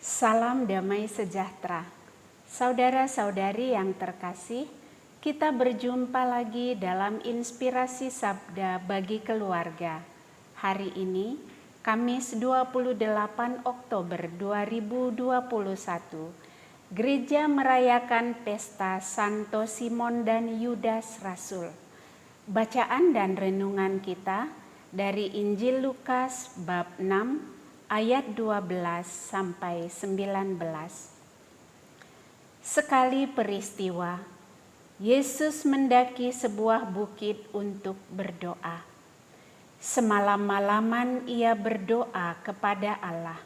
Salam damai sejahtera. Saudara-saudari yang terkasih, kita berjumpa lagi dalam inspirasi sabda bagi keluarga. Hari ini, Kamis 28 Oktober 2021, Gereja merayakan pesta Santo Simon dan Yudas Rasul. Bacaan dan renungan kita dari Injil Lukas bab 6 ayat 12 sampai 19. Sekali peristiwa, Yesus mendaki sebuah bukit untuk berdoa. Semalam-malaman ia berdoa kepada Allah.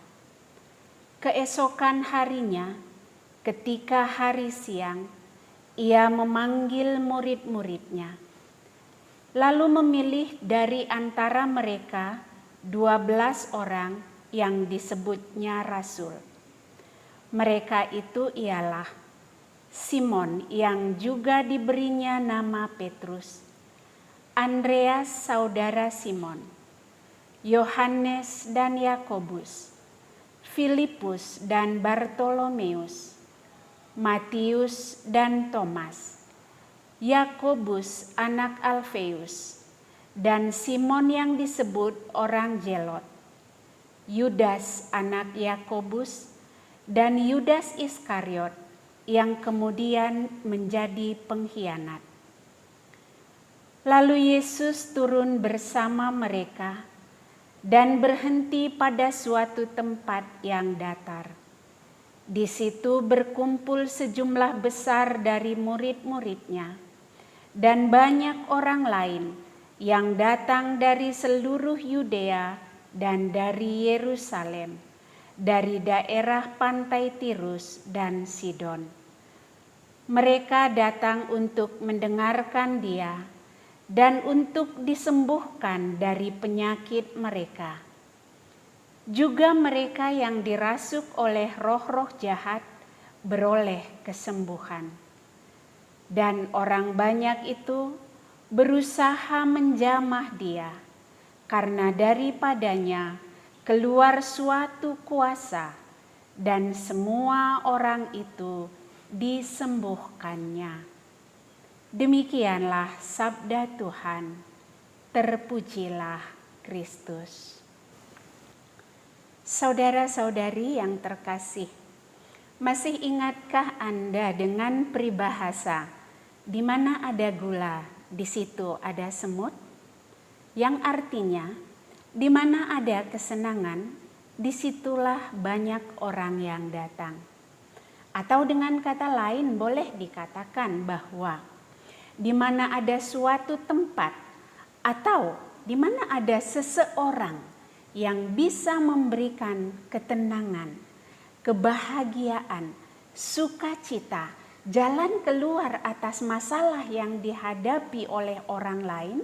Keesokan harinya, ketika hari siang, ia memanggil murid-muridnya, lalu memilih dari antara mereka 12 orang yang disebutnya rasul. Mereka itu ialah Simon yang juga diberinya nama Petrus, Andreas saudara Simon, Yohanes dan Yakobus, Filipus dan Bartolomeus, Matius dan Thomas, Yakobus anak Alfeus, dan Simon yang disebut orang Zelot, Yudas anak Yakobus, dan Yudas Iskariot yang kemudian menjadi pengkhianat. Lalu Yesus turun bersama mereka dan berhenti pada suatu tempat yang datar. Di situ berkumpul sejumlah besar dari murid-muridnya dan banyak orang lain yang datang dari seluruh Yudea dan dari Yerusalem, dari daerah pantai Tirus dan Sidon. Mereka datang untuk mendengarkan Dia dan untuk disembuhkan dari penyakit mereka. Juga mereka yang dirasuk oleh roh-roh jahat beroleh kesembuhan. Dan orang banyak itu berusaha menjamah Dia, karena daripadanya keluar suatu kuasa dan semua orang itu disembuhkannya. Demikianlah sabda Tuhan. Terpujilah Kristus. Saudara-saudari yang terkasih, masih ingatkah Anda dengan peribahasa di mana ada gula, di situ ada semut? Yang artinya, di mana ada kesenangan, disitulah banyak orang yang datang. Atau dengan kata lain boleh dikatakan bahwa di mana ada suatu tempat atau di mana ada seseorang yang bisa memberikan ketenangan, kebahagiaan, sukacita, jalan keluar atas masalah yang dihadapi oleh orang lain,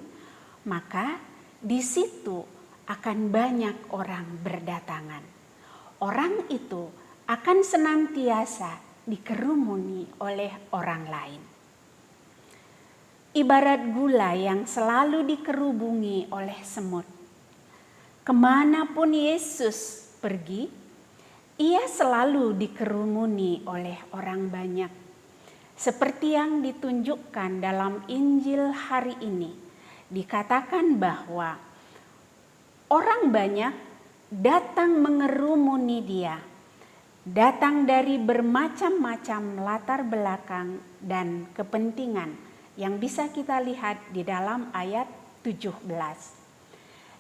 maka di situ akan banyak orang berdatangan. Orang itu akan senantiasa dikerumuni oleh orang lain. Ibarat gula yang selalu dikerubungi oleh semut. Kemanapun Yesus pergi, ia selalu dikerumuni oleh orang banyak. Seperti yang ditunjukkan dalam Injil hari ini. Dikatakan bahwa orang banyak datang mengerumuni Dia, datang dari bermacam-macam latar belakang dan kepentingan yang bisa kita lihat di dalam ayat 17.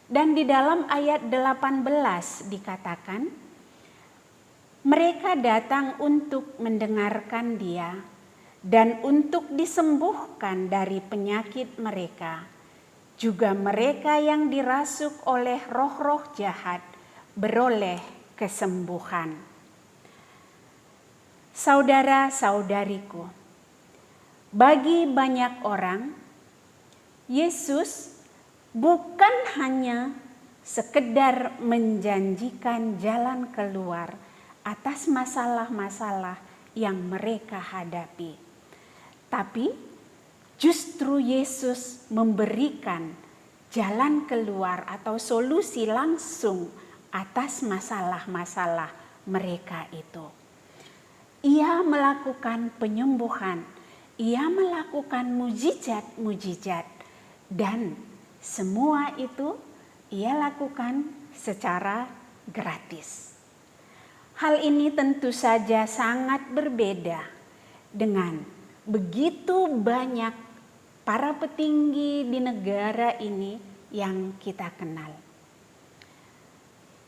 Dan di dalam ayat 18 dikatakan, mereka datang untuk mendengarkan Dia dan untuk disembuhkan dari penyakit mereka. Juga mereka yang dirasuk oleh roh-roh jahat beroleh kesembuhan. Saudara-saudariku, bagi banyak orang, Yesus bukan hanya sekedar menjanjikan jalan keluar atas masalah-masalah yang mereka hadapi, tapi justru Yesus memberikan jalan keluar atau solusi langsung atas masalah-masalah mereka itu. Ia melakukan penyembuhan, ia melakukan mujizat-mujizat, dan semua itu ia lakukan secara gratis. Hal ini tentu saja sangat berbeda dengan begitu banyak para petinggi di negara ini yang kita kenal.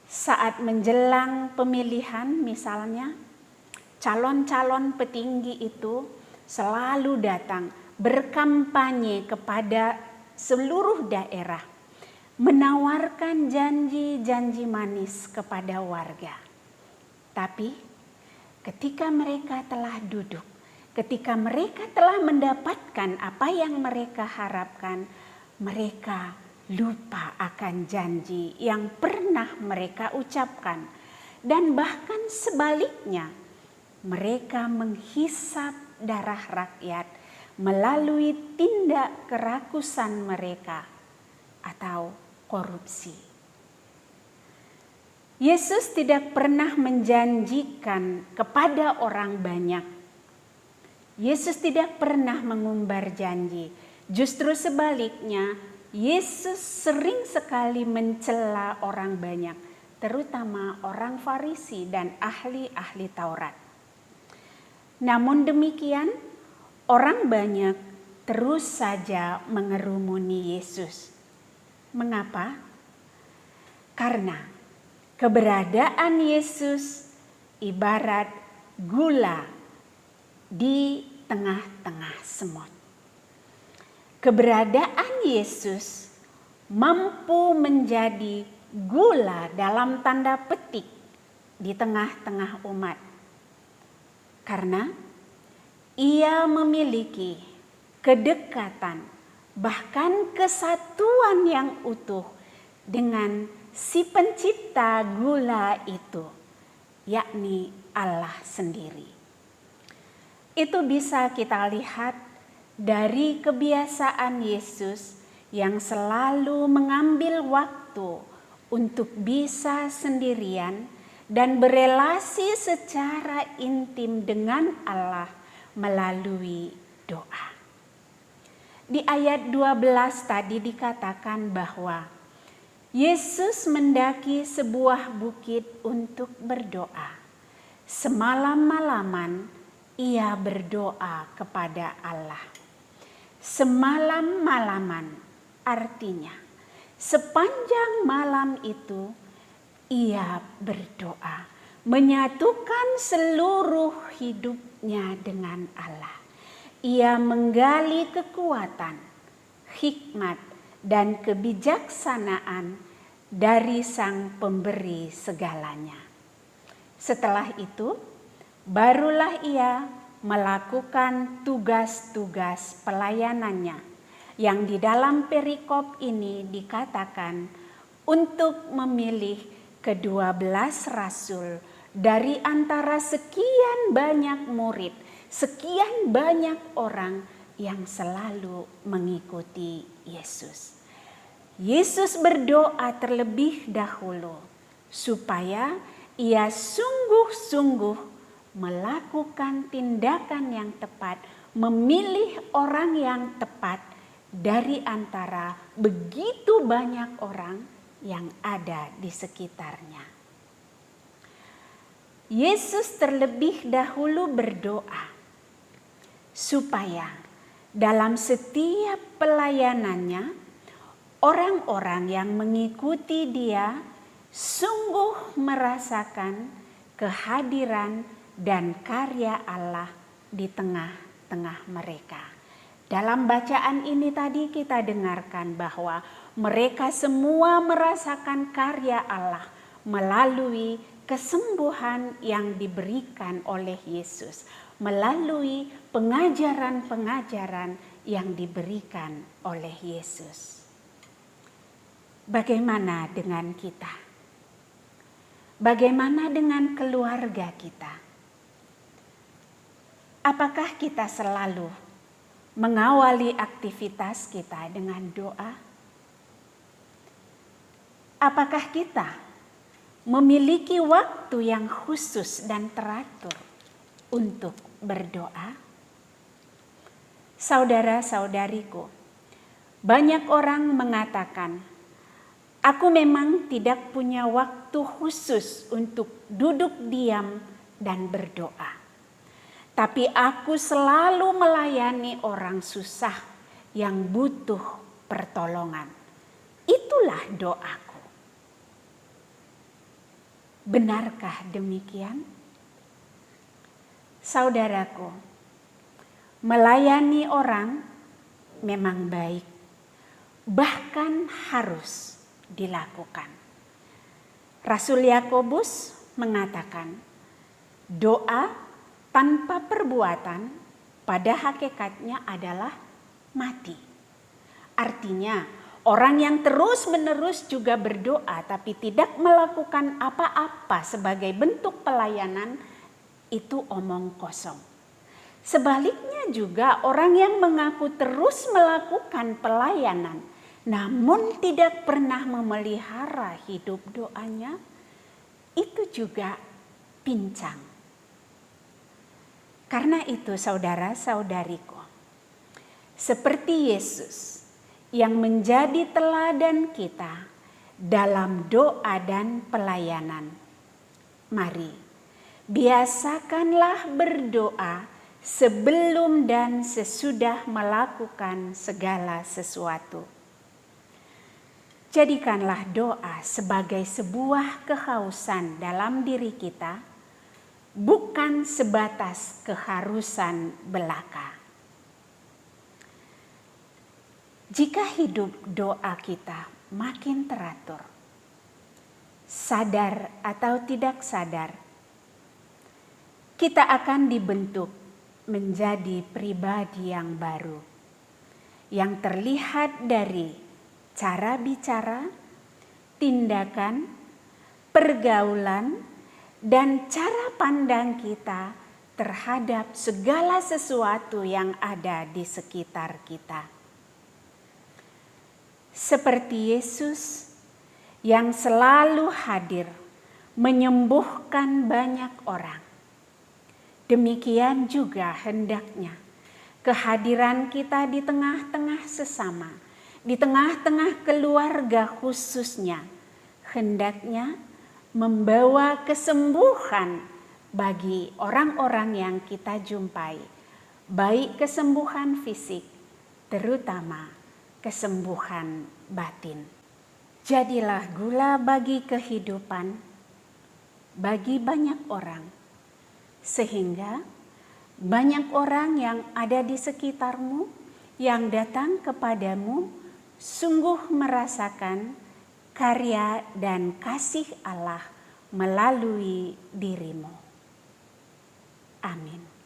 Saat menjelang pemilihan misalnya, calon-calon petinggi itu selalu datang berkampanye kepada seluruh daerah, menawarkan janji-janji manis kepada warga. Tapi ketika mereka telah duduk, ketika mereka telah mendapatkan apa yang mereka harapkan, mereka lupa akan janji yang pernah mereka ucapkan. Dan bahkan sebaliknya, mereka menghisap darah rakyat melalui tindak kerakusan mereka atau korupsi. Yesus tidak pernah menjanjikan kepada orang banyak. Yesus tidak pernah mengumbar janji. Justru sebaliknya, Yesus sering sekali mencela orang banyak, terutama orang Farisi dan ahli-ahli Taurat. Namun demikian, orang banyak terus saja mengerumuni Yesus. Mengapa? Karena keberadaan Yesus ibarat gula di tengah-tengah semut. Keberadaan Yesus mampu menjadi gula dalam tanda petik di tengah-tengah umat. Karena ia memiliki kedekatan, bahkan kesatuan yang utuh dengan si pencipta gula itu, yakni Allah sendiri. Itu bisa kita lihat dari kebiasaan Yesus yang selalu mengambil waktu untuk bisa sendirian dan berelasi secara intim dengan Allah melalui doa. Di ayat 12 tadi dikatakan bahwa Yesus mendaki sebuah bukit untuk berdoa. Semalam-malaman ia berdoa kepada Allah. Semalam-malaman artinya sepanjang malam itu ia berdoa, menyatukan seluruh hidupnya dengan Allah. Ia menggali kekuatan, hikmat, dan kebijaksanaan dari Sang Pemberi segalanya. Setelah itu, barulah ia melakukan tugas-tugas pelayanannya yang di dalam perikop ini dikatakan untuk memilih ke-12 rasul dari antara sekian banyak murid, sekian banyak orang yang selalu mengikuti Yesus. Yesus berdoa terlebih dahulu supaya ia sungguh-sungguh melakukan tindakan yang tepat, memilih orang yang tepat dari antara begitu banyak orang yang ada di sekitarnya. Yesus terlebih dahulu berdoa supaya dalam setiap pelayanannya orang-orang yang mengikuti dia sungguh merasakan kehadiran dan karya Allah di tengah-tengah mereka. Dalam bacaan ini tadi kita dengarkan bahwa mereka semua merasakan karya Allah melalui kesembuhan yang diberikan oleh Yesus, melalui pengajaran-pengajaran yang diberikan oleh Yesus. Bagaimana dengan kita? Bagaimana dengan keluarga kita? Apakah kita selalu mengawali aktivitas kita dengan doa? Apakah kita memiliki waktu yang khusus dan teratur untuk berdoa? Saudara-saudariku, banyak orang mengatakan, "Aku memang tidak punya waktu khusus untuk duduk diam dan berdoa. Tapi aku selalu melayani orang susah yang butuh pertolongan. Itulah doaku." Benarkah demikian? Saudaraku, melayani orang memang baik, bahkan harus dilakukan. Rasul Yakobus mengatakan, doa tanpa perbuatan pada hakikatnya adalah mati. Artinya, orang yang terus-menerus juga berdoa tapi tidak melakukan apa-apa sebagai bentuk pelayanan itu omong kosong. Sebaliknya juga orang yang mengaku terus melakukan pelayanan namun tidak pernah memelihara hidup doanya, itu juga pincang. Karena itu saudara-saudariku, seperti Yesus yang menjadi teladan kita dalam doa dan pelayanan, mari biasakanlah berdoa sebelum dan sesudah melakukan segala sesuatu. Jadikanlah doa sebagai sebuah kehausan dalam diri kita, bukan sebatas keharusan belaka. Jika hidup doa kita makin teratur, sadar atau tidak sadar, kita akan dibentuk menjadi pribadi yang baru, yang terlihat dari cara bicara, tindakan, pergaulan, dan cara pandang kita terhadap segala sesuatu yang ada di sekitar kita. Seperti Yesus yang selalu hadir menyembuhkan banyak orang, demikian juga hendaknya kehadiran kita di tengah-tengah sesama, di tengah-tengah keluarga khususnya, hendaknya membawa kesembuhan bagi orang-orang yang kita jumpai, baik kesembuhan fisik, terutama kesembuhan batin. Jadilah gula bagi kehidupan bagi banyak orang, sehingga banyak orang yang ada di sekitarmu yang datang kepadamu sungguh merasakan karya dan kasih Allah melalui dirimu. Amin.